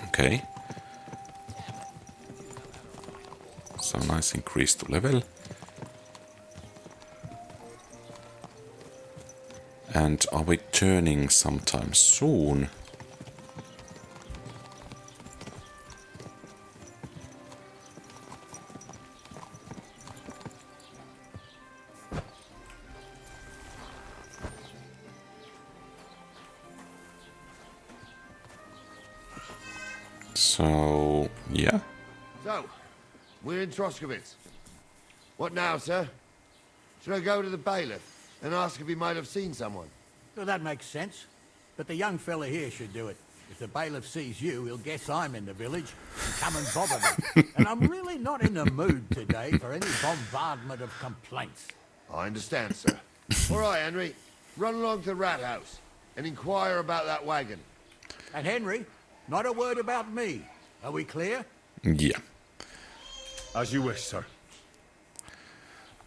Okay. So nice increase to level. And are we turning sometime soon? So, yeah. So, we're in Troskowitz. What now, sir? Should I go to the bailiff and ask if he might have seen someone? Well, that makes sense. But the young fella here should do it. If the bailiff sees you, he'll guess I'm in the village and come and bother me. And I'm really not in the mood today for any bombardment of complaints. I understand, sir. All right, Henry. Run along to the rat house and inquire about that wagon. And Henry, not a word about me. Are we clear? Yeah. As you wish, sir.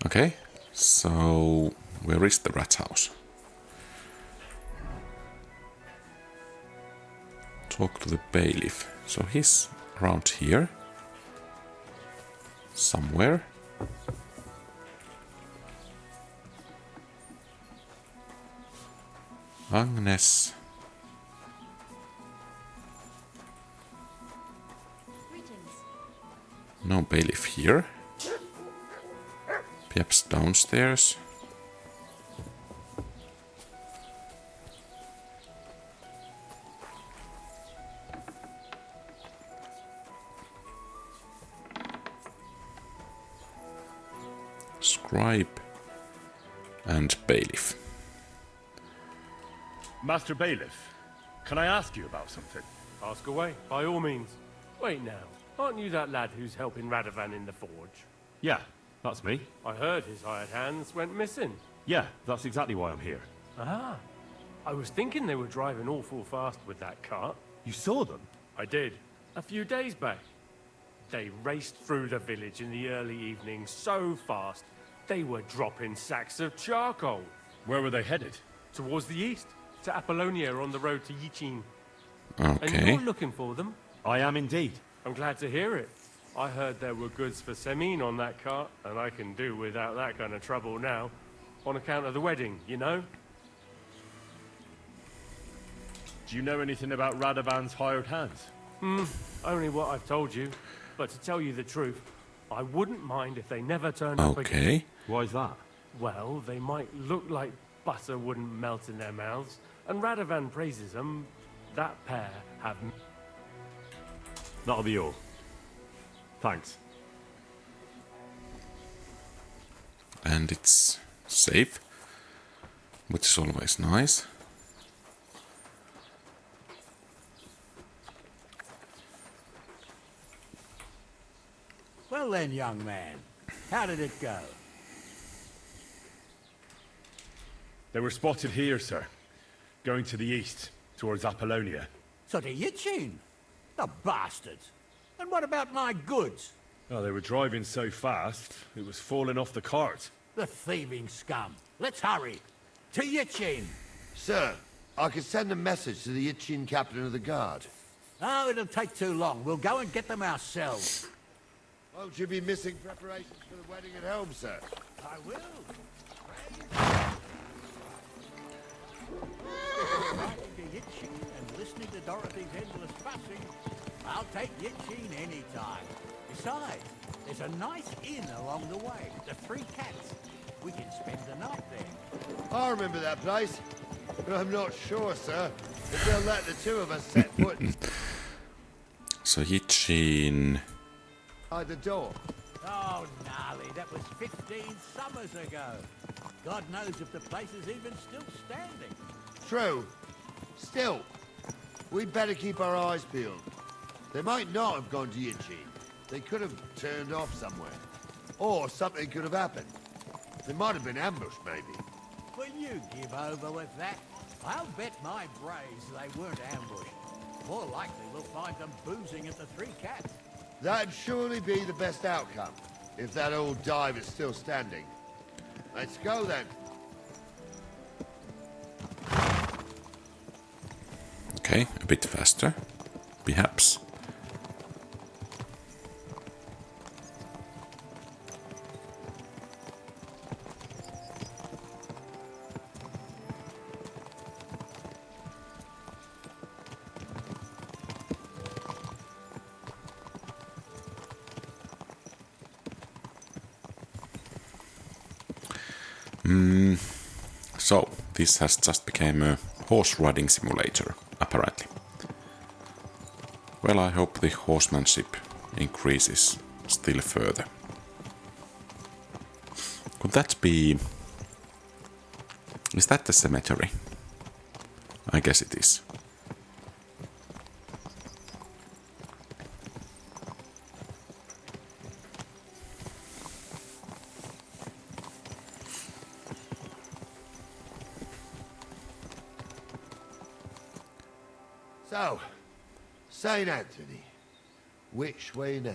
Okay, so where is the rat house? Talk to the bailiff. So he's around here. Somewhere. Agnes. No bailiff here. Piep's downstairs. Scribe and Bailiff. Master Bailiff, can I ask you about something? Ask away, by all means. Wait now, aren't you that lad who's helping Radovan in the forge? Yeah, that's me. I heard his hired hands went missing. Yeah, that's exactly why I'm here. Ah, I was thinking they were driving awful fast with that cart. You saw them? I did, a few days back. They raced through the village in the early evening so fast, they were dropping sacks of charcoal. Where were they headed? Towards the east, to Apollonia on the road to Yichin. Okay. And you're looking for them? I am indeed. I'm glad to hear it. I heard there were goods for Semin on that cart, and I can do without that kind of trouble now. On account of the wedding, you know? Do you know anything about Radovan's hired hands? Only what I've told you. But to tell you the truth, I wouldn't mind if they never turned up again. Okay. Why's that? Well, they might look like butter wouldn't melt in their mouths, and Radovan praises them. That pair have... That'll be all. Thanks. And it's safe, which is always nice. Well then, young man, how did it go? They were spotted here, sir. Going to the east, towards Apollonia. So to Yichin? The bastards! And what about my goods? Oh, they were driving so fast, it was falling off the cart. The thieving scum. Let's hurry. To Yichin! Sir, I could send a message to the Yichin captain of the guard. Oh, it'll take too long. We'll go and get them ourselves. Won't you be missing preparations for the wedding at home, sir? I will. Riding to Yichin and listening to Dorothy's endless fussing, I'll take Yichin any time. Besides, there's a nice inn along the way, the Three Cats. We can spend the night there. I remember that place, but I'm not sure, sir, if they'll let the two of us set foot So Yichin. by the door. Oh, gnarly, that was 15 summers ago. God knows if the place is even still standing. True. Still, we'd better keep our eyes peeled. They might not have gone to Yichin. They could have turned off somewhere. Or something could have happened. They might have been ambushed, maybe. Will you give over with that? I'll bet my brains they weren't ambushed. More likely we'll find them boozing at the Three Cats. That'd surely be the best outcome, if that old dive is still standing. Let's go then. Okay, a bit faster, perhaps. So, this has just become a horse riding simulator, apparently. Well, I hope the horsemanship increases still further. Could that be... Is that the cemetery? I guess it is. So, St. Anthony, which way now?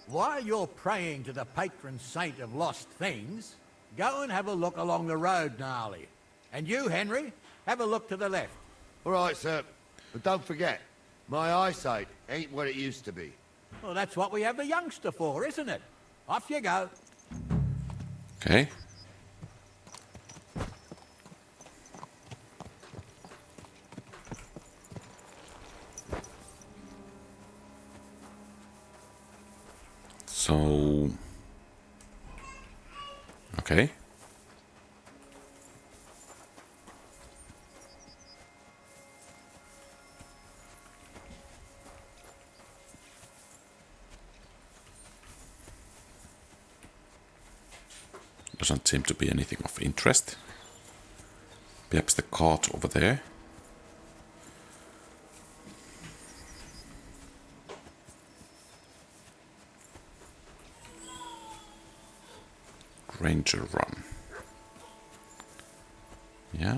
While you're praying to the patron saint of lost things, go and have a look along the road, Gnarly. And you, Henry, have a look to the left. All right, sir. But don't forget, my eyesight ain't what it used to be. Well, that's what we have the youngster for, isn't it? Off you go. Okay. So... Okay. Doesn't seem to be anything of interest. Perhaps the cart over there. Ranger Run. Yeah.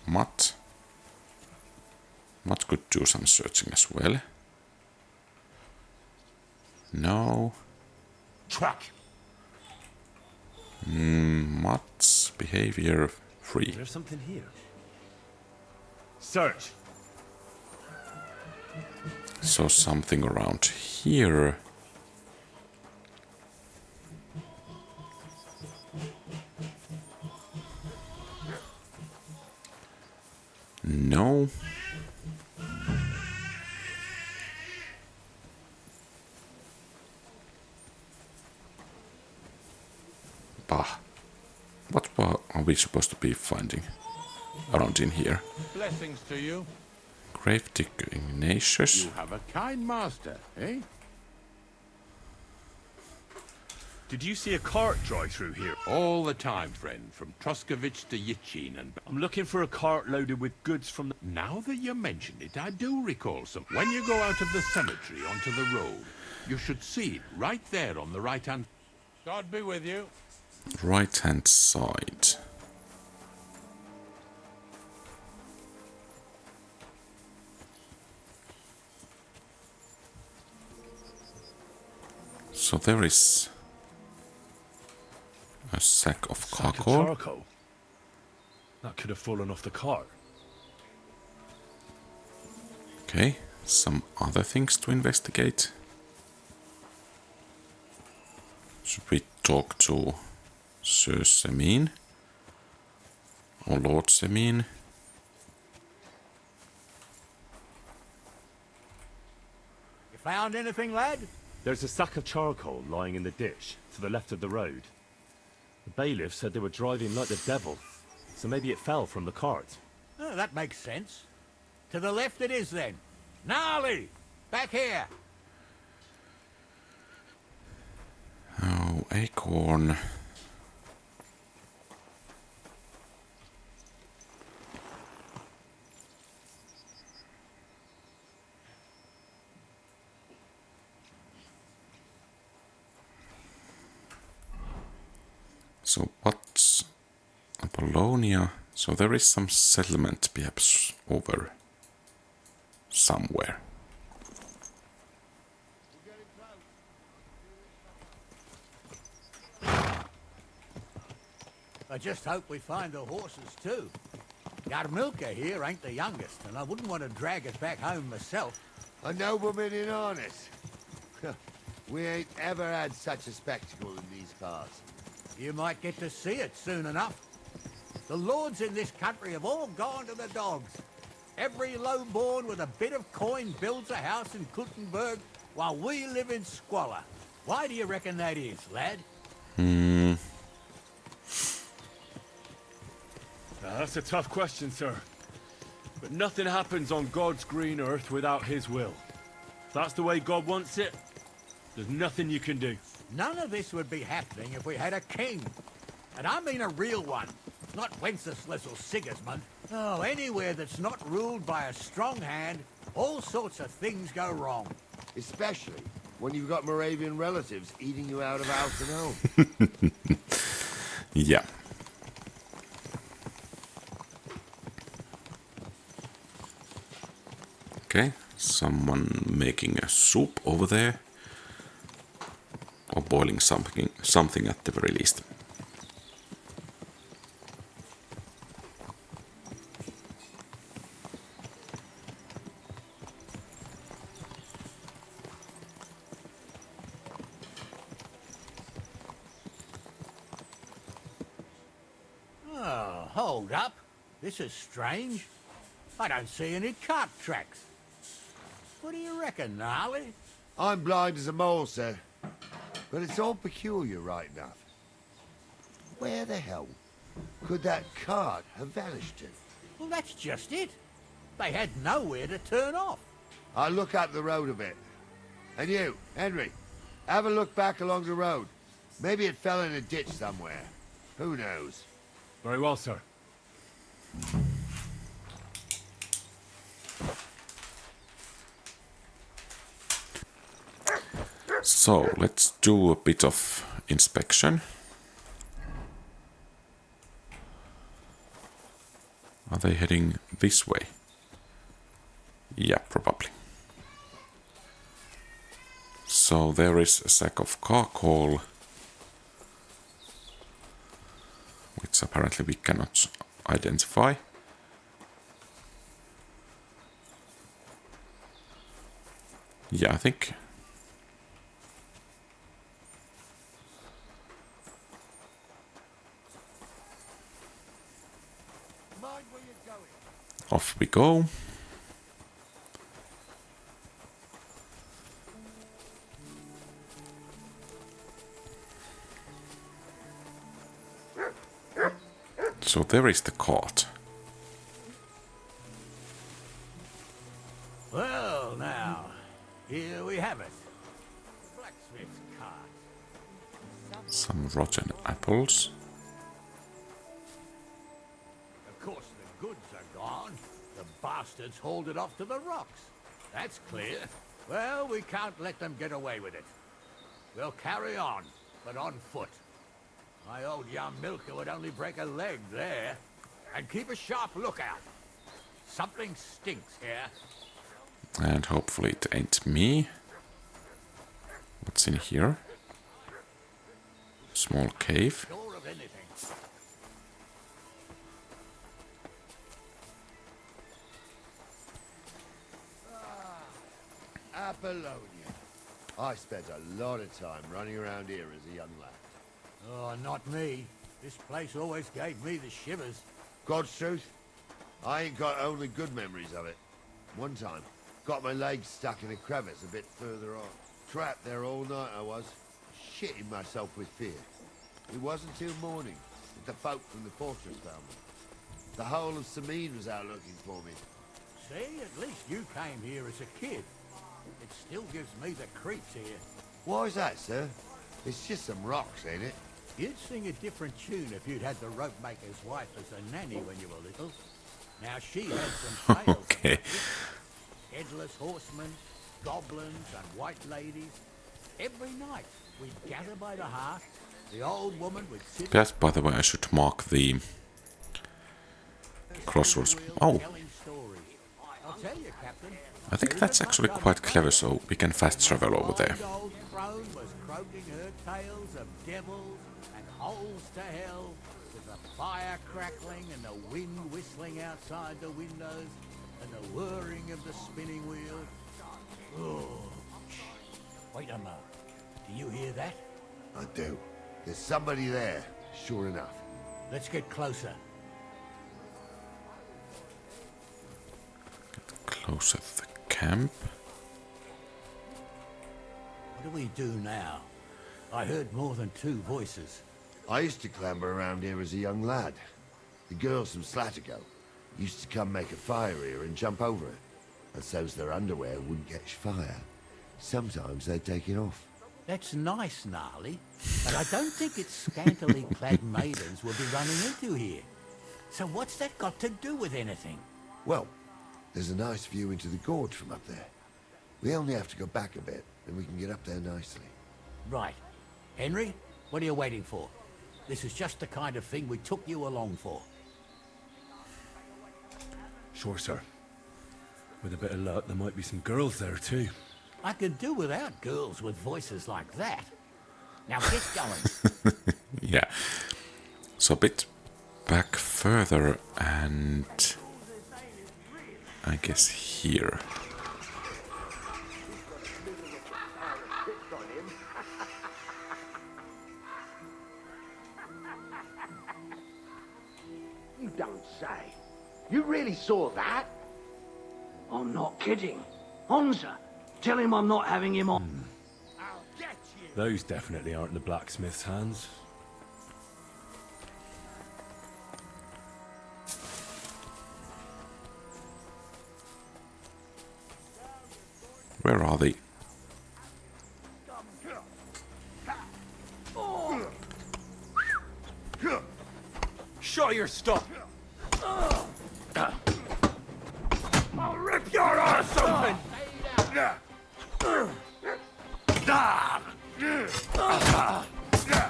Matt could do some searching as well. No. Track. Matt's behavior free. There's something here. Search. So something around here. No. Bah. What are we supposed to be finding around in here? Blessings to you. Gravedigger Ignatius. You have a kind master, eh? Did you see a cart drive through here? All the time, friend, from Truskovich to Yitchin and... I'm looking for a cart loaded with goods from the... Now that you mention it, I do recall some. When you go out of the cemetery onto the road, you should see it right there on the right-hand... God be with you. Right-hand side. So there is a sack of charcoal. That could have fallen off the cart. Okay, some other things to investigate. Should we talk to Sir Semin? Or Lord Semin? You found anything, lad? There's a sack of charcoal lying in the ditch to the left of the road. The bailiff said they were driving like the devil, so maybe it fell from the cart. Oh, that makes sense. To the left it is then. Gnarly! Back here! Oh, acorn. So what's Apollonia? So there is some settlement perhaps over somewhere. I just hope we find the horses too. Yarmilka here ain't the youngest, and I wouldn't want to drag it back home myself. A nobleman in harness. We ain't ever had such a spectacle in these parts. You might get to see it soon enough. The lords in this country have all gone to the dogs. Every lowborn with a bit of coin builds a house in Kuttenberg while we live in squalor. Why do you reckon that is, lad? That's a tough question, sir. But nothing happens on God's green earth without his will. If that's the way God wants it, there's nothing you can do. None of this would be happening if we had a king. And I mean a real one, not Wenceslas or Sigismund. Oh, anywhere that's not ruled by a strong hand, all sorts of things go wrong. Especially when you've got Moravian relatives eating you out of house and home. Yeah. Okay, someone making a soup over there. Or boiling something at the very least. Oh, hold up. This is strange. I don't see any cart tracks. What do you reckon, Gnarly? I'm blind as a mole, sir. But it's all peculiar right enough. Where the hell could that cart have vanished to? Well, that's just it. They had nowhere to turn off. I'll look up the road a bit. And you, Henry, have a look back along the road. Maybe it fell in a ditch somewhere. Who knows? Very well, sir. So let's do a bit of inspection. Are they heading this way? Yeah, probably. So there is a sack of charcoal, which apparently we cannot identify. Yeah, I think off we go. So there is the cart. Well, now, here we have it. Blacksmith's cart. Some rotten apples. Of course, the goods are gone. The bastards hauled it off to the rocks. That's clear. Well, we can't let them get away with it. We'll carry on, but on foot. My old young milker would only break a leg there. And keep a sharp lookout. Something stinks here. And hopefully it ain't me. What's in here? Small cave. Sure of anything. Apollonia. I spent a lot of time running around here as a young lad. Oh, not me. This place always gave me the shivers. God's truth, I ain't got only good memories of it. One time, got my legs stuck in a crevice a bit further on. Trapped there all night I was, shitting myself with fear. It wasn't till morning that the folk from the fortress found me. The whole of Sameen was out looking for me. See, at least you came here as a kid. It still gives me the creeps here. Why's that, sir? It's just some rocks, ain't it? You'd sing a different tune if you'd had the rope maker's wife as a nanny when you were little. Now she had some tales. Okay. Headless horsemen, goblins and white ladies. Every night we'd gather by the hearth. The old woman would sit. Yes, by the way, I should mark the crossroads. Oh, I'll tell you, Captain. I think that's actually quite clever, so we can fast travel over there. Old crone was croaking her tales of devils and holes to hell, with the fire crackling and the wind whistling outside the windows, and the whirring of the spinning wheel. Oh, wait a moment. Do you hear that? I do. There's somebody there, sure enough. Let's get closer. Closer to the camp. What do we do now? I heard more than two voices. I used to clamber around here as a young lad. The girls from Slatigo used to come make a fire here and jump over it. And so's their underwear wouldn't catch fire. Sometimes they'd take it off. That's nice, Gnarly, but I don't think it's scantily clad maidens we'll be running into here. So what's that got to do with anything? Well, there's a nice view into the gorge from up there. We only have to go back a bit, and we can get up there nicely. Right. Henry, what are you waiting for? This is just the kind of thing we took you along for. Sure, sir. With a bit of luck, there might be some girls there, too. I could do without girls with voices like that. Now get going. Yeah. So a bit back further and I guess here. You don't say. You really saw that? I'm not kidding. Honza, tell him I'm not having him on. Those definitely aren't the blacksmith's hands. Where are they? your stuff! I'll rip your ass open!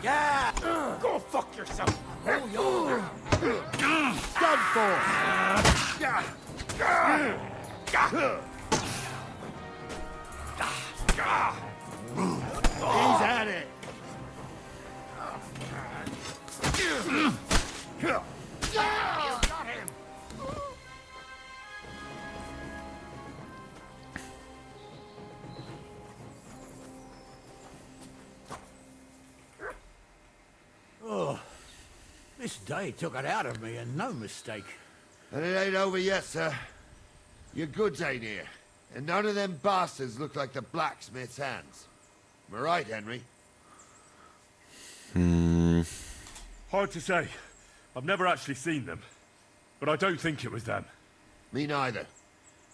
Yeah! Go fuck yourself! Oh, you're done for! He's at it! Oh, this day took it out of me, and no mistake. And it ain't over yet, sir. Your goods ain't here. And none of them bastards look like the blacksmith's hands. Am I right, Henry? Hard to say. I've never actually seen them. But I don't think it was them. Me neither.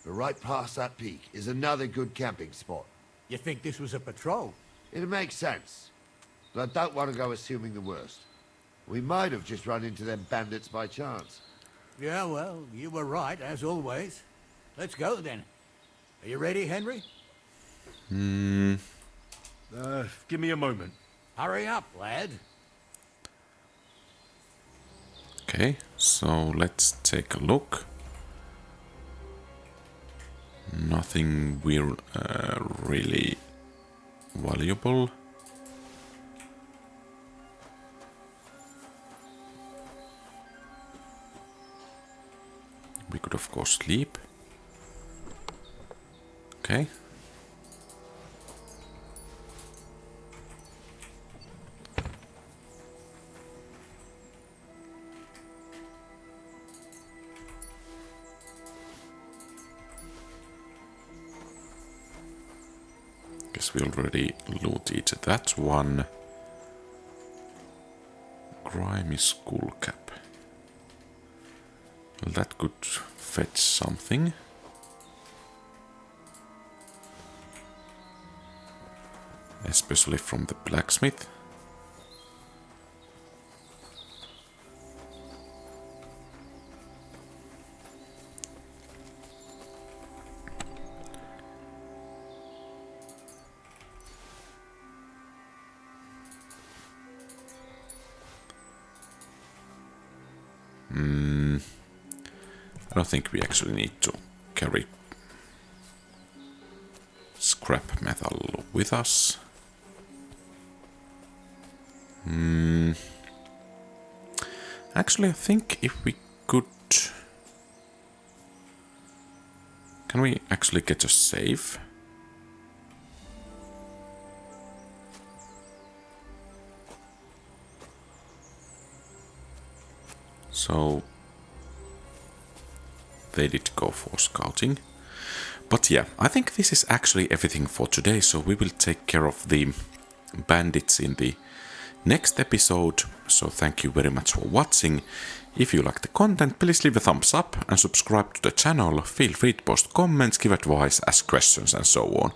But right past that peak is another good camping spot. You think this was a patrol? It makes sense. But I don't want to go assuming the worst. We might have just run into them bandits by chance. Yeah, well, you were right, as always. Let's go, then. Are you ready, Henry? Give me a moment. Hurry up, lad. Okay, so let's take a look. Nothing really valuable. We could of course sleep. Okay. Guess we already looted that one. Grimy skull cap. Well, that could fetch something. Especially from the blacksmith. I don't think we actually need to carry scrap metal with us. Actually, I think if we could... Can we actually get a save? So... They did go for scouting. But yeah, I think this is actually everything for today, so we will take care of the bandits in the next episode. So thank you very much for watching. If you like the content, please leave a thumbs up and subscribe to the channel. Feel free to post comments, give advice, ask questions and so on.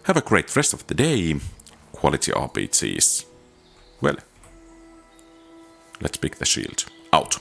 Have a great rest of the day. Quality RPGs. Well, let's pick the shield. Out.